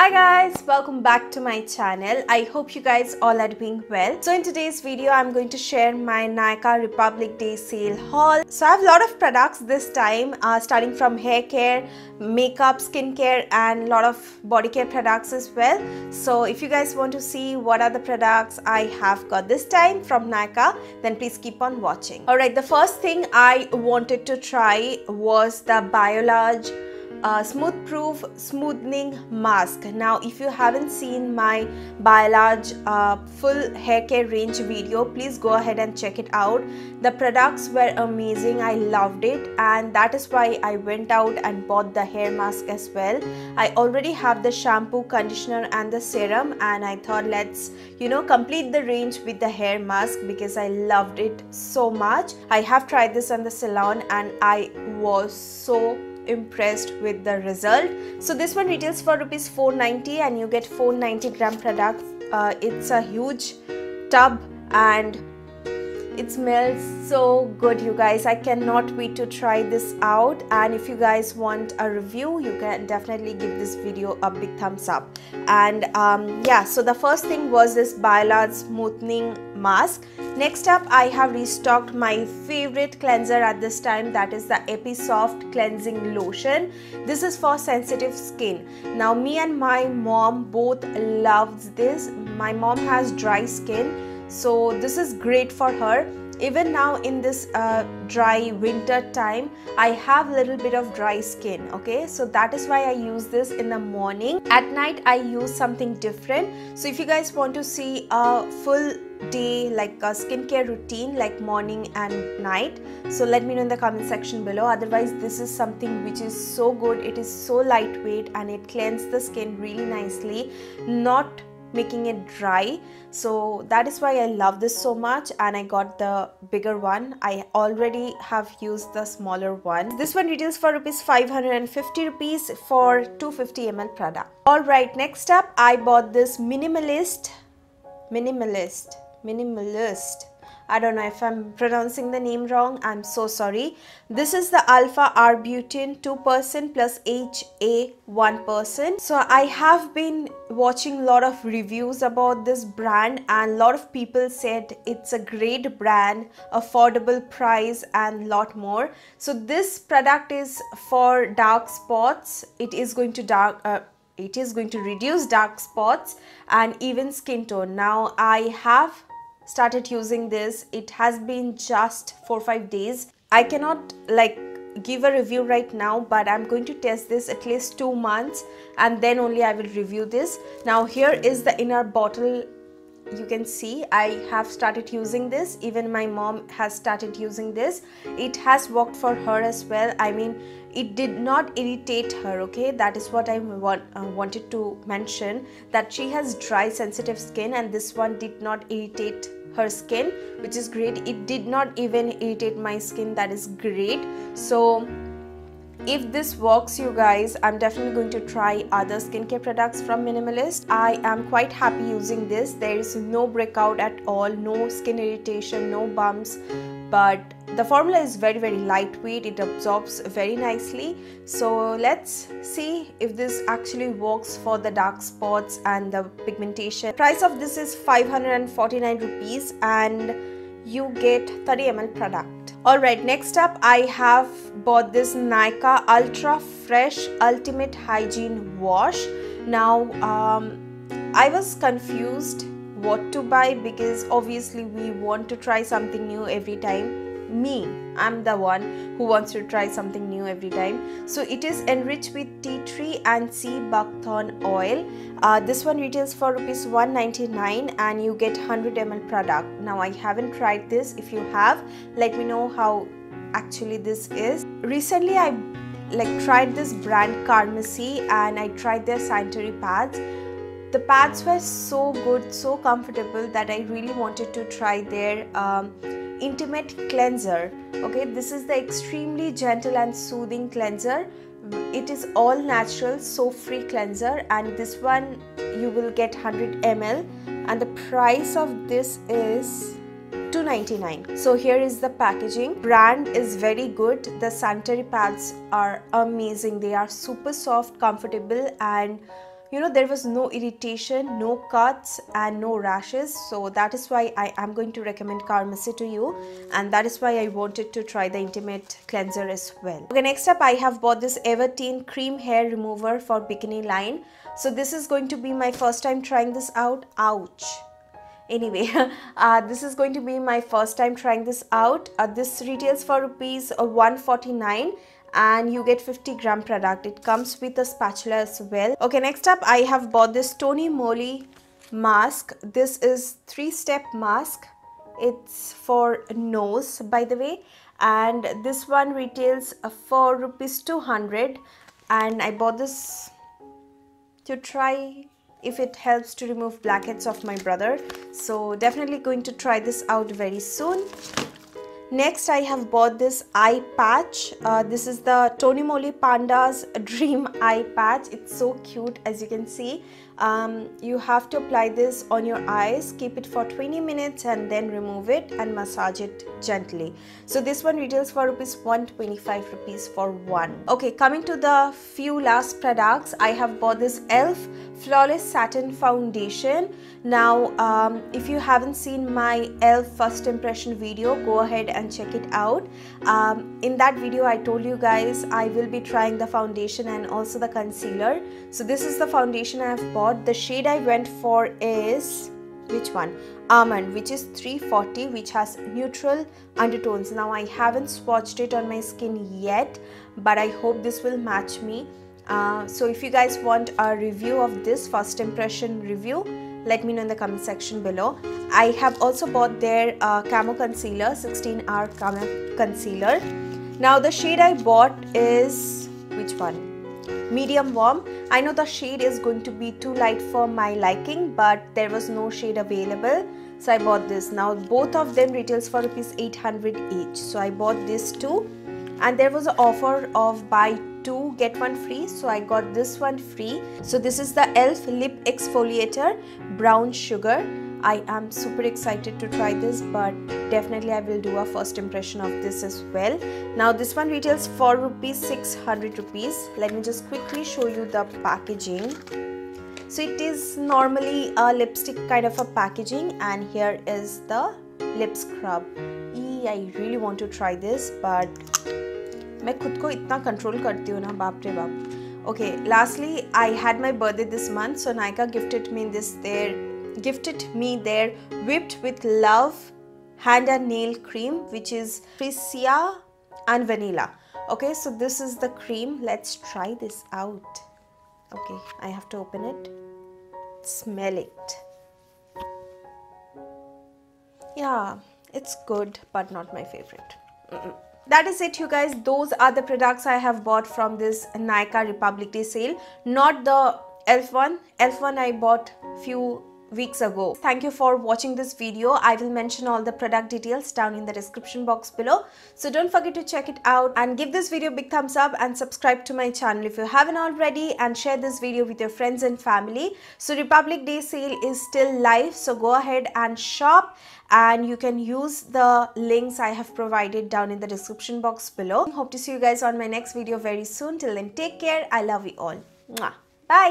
Hi guys, welcome back to my channel. I hope you guys all are doing well. So in today's video, I'm going to share my Nykaa Republic Day sale haul. So I have a lot of products this time, starting from hair care, makeup, skincare and a lot of body care products as well. So if you guys want to see what are the products I have got this time from Nykaa, then please keep on watching. Alright, the first thing I wanted to try was the Biolage smooth proof smoothing mask. Now if you haven't seen my Biolage full hair care range video, please go ahead and check it out. The products were amazing, I loved it, and that is why I went out and bought the hair mask as well. I already have the shampoo, conditioner and the serum, and I thought let's complete the range with the hair mask because I loved it so much. I have tried this on the salon and I was so impressed with the result. So this one retails for rupees 490 and you get 490 gram product. It's a huge tub and it smells so good, you guys. I cannot wait to try this out, and if you guys want a review, you can definitely give this video a big thumbs up. And yeah, so the first thing was this Biolage smoothing mask. Next up, I have restocked my favorite cleanser at this time, that is the Episoft cleansing lotion. This is for sensitive skin. Now me and my mom both loves this. My mom has dry skin, so this is great for her. Even now in this dry winter time, I have a little bit of dry skin, okay, so that is why I use this in the morning. At night I use something different. So if you guys want to see a full day like a skincare routine like morning and night, so let me know in the comment section below. Otherwise, this is something which is so good. It is so lightweight and it cleanses the skin really nicely, not making it dry. So that is why I love this so much, and I got the bigger one. I already have used the smaller one. This one retails for rupees 550 rupees for 250 ml product. Alright, next up I bought this minimalist. I don't know if I'm pronouncing the name wrong, I'm so sorry. This is the Alpha Arbutin 2% plus HA 1%. So I have been watching a lot of reviews about this brand and a lot of people said it's a great brand, affordable price and lot more. So this product is for dark spots. It is going to reduce dark spots and even skin tone. Now I have started using this. It has been just 4-5 days. I cannot give a review right now, but I'm going to test this at least 2 months and then only I will review this. Now here is the inner bottle. You can see I have started using this. Even my mom has started using this. It has worked for her as well. I mean, it did not irritate her, okay? That is what I wanted to mention, that she has dry sensitive skin and this one did not irritate her skin, which is great. It did not even irritate my skin, that is great. So if this works, you guys, I'm definitely going to try other skincare products from Minimalist. I am quite happy using this. There is no breakout at all, no skin irritation, no bumps, but the formula is very lightweight. It absorbs very nicely. So let's see if this actually works for the dark spots and the pigmentation. Price of this is 549 rupees and you get 30 ml product. Alright, next up I have bought this Nykaa Ultra Fresh Ultimate Hygiene Wash. Now I was confused what to buy because obviously we want to try something new every time. I'm the one who wants to try something new every time. So it is enriched with tea tree and sea buckthorn oil. This one retails for rupees 199 and you get 100 ml product. Now I haven't tried this. If you have, let me know how actually this is. Recently I tried this brand Carmesy and I tried their sanitary pads. The pads were so good, so comfortable that I really wanted to try their intimate cleanser. Okay, this is the extremely gentle and soothing cleanser. It is all natural soap free cleanser and this one you will get 100 ml and the price of this is 299. So here is the packaging. Brand is very good. The sanitary pads are amazing. They are super soft, comfortable and you know, there was no irritation, no cuts and no rashes. So that is why I am going to recommend Carmesy to you, and that is why I wanted to try the Intimate Cleanser as well. Okay, next up I have bought this Everteen Cream Hair Remover for bikini line. So this is going to be my first time trying this out. Ouch. Anyway, this is going to be my first time trying this out. This retails for rupees 149 and you get 50-gram product. It comes with a spatula as well. Okay, next up I have bought this Tony Moly mask. This is 3-step mask. It's for nose, by the way, and this one retails for rupees 200, and I bought this to try if it helps to remove blackheads of my brother. So definitely going to try this out very soon. Next I have bought this eye patch. This is the Tony Moly Panda's Dream Eye Patch. It's so cute, as you can see. You have to apply this on your eyes, keep it for 20 minutes and then remove it and massage it gently. So this one retails for rupees 125 rupees for one. Okay, coming to the few last products, I have bought this e.l.f. Flawless Satin Foundation. Now if you haven't seen my e.l.f. first impression video, go ahead and check it out. In that video I told you guys I will be trying the foundation and also the concealer. So this is the foundation I have bought. The shade I went for is, which one? Almond, which is 340, which has neutral undertones. Now I haven't swatched it on my skin yet, but I hope this will match me. So if you guys want a review of this first impression review, let me know in the comment section below. I have also bought their camo concealer, 16-hour camo concealer. Now the shade I bought is, which one? Medium warm. I know the shade is going to be too light for my liking, but there was no shade available, so I bought this. Now both of them retails for rupees 800 each, so I bought this too, and there was an offer of buy 2 get 1 free, so I got this one free. So this is the e.l.f. Lip Exfoliator Brown Sugar. I am super excited to try this, but definitely I will do a first impression of this as well. Now this one retails for rupees 600 rupees. Let me just quickly show you the packaging. So it is normally a lipstick kind of a packaging, and here is the lip scrub. I really want to try this, but मैं खुद को इतना control करती हूँ ना, बाप रे बाप. Okay, lastly I had my birthday this month, so Nykaa gifted me their Whipped with Love hand and nail cream, which is freesia and vanilla. Okay, so this is the cream. Let's try this out. Okay, I have to open it. Smell it. Yeah, it's good, but not my favorite. That is it, you guys. Those are the products I have bought from this Nykaa Republic Day sale. Not the e.l.f. one. e.l.f. one I bought few weeks ago. Thank you for watching this video. I will mention all the product details down in the description box below. So don't forget to check it out and give this video a big thumbs up and subscribe to my channel if you haven't already, and share this video with your friends and family. So Republic Day sale is still live, so go ahead and shop, and you can use the links I have provided down in the description box below. Hope to see you guys on my next video very soon. Till then, take care. I love you all. Mwah. Bye.